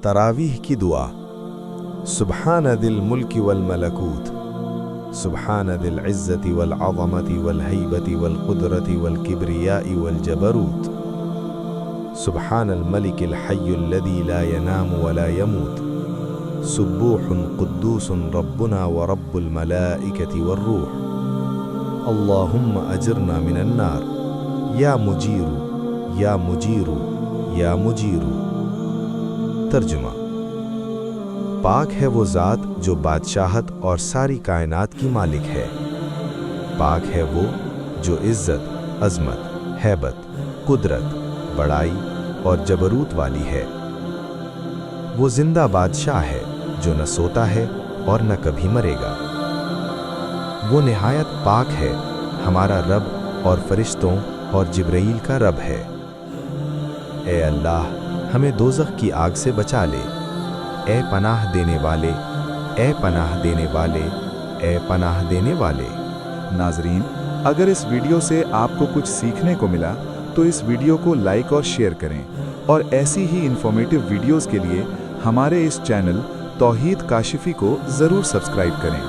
तरावीह की दुआ। सुब्हान दिल मुल्क वल मलकूत, सुब्हान दिल इज़्ज़ति वल अज़मति वल हैबति वल कुदरति वल किब्रियाइ वल जबरूत, सुब्हानल मलिकिल हय्युल लज़ी ला यनामु व ला यमूत, सुब्बूहुन कुद्दूसुन रब्बुना व रब्बुल मलाइकति वर्रूह, अल्लाहुम्मा अजिरना मिनन नार, या मुजीरु या मुजीरु या मुजीरु। तर्जुमा: पाक है वो ज़ात जो बादशाहत और सारी कायनात की मालिक है। पाक है वो जो इज़्ज़त, अज़मत, हैबत, कुदरत, बड़ाई और जबरूत वाली है। वो जिंदा बादशाह है जो न सोता है और न कभी मरेगा। वो निहायत पाक है, हमारा रब और फरिश्तों और जिब्राईल का रब है। ए अल्लाह, हमें दोज़ख की आग से बचा ले। ए पनाह देने वाले, ए पनाह देने वाले, ए पनाह देने वाले। नाज़रीन, अगर इस वीडियो से आपको कुछ सीखने को मिला तो इस वीडियो को लाइक और शेयर करें, और ऐसी ही इंफॉर्मेटिव वीडियोस के लिए हमारे इस चैनल तौहीद काशिफी को ज़रूर सब्सक्राइब करें।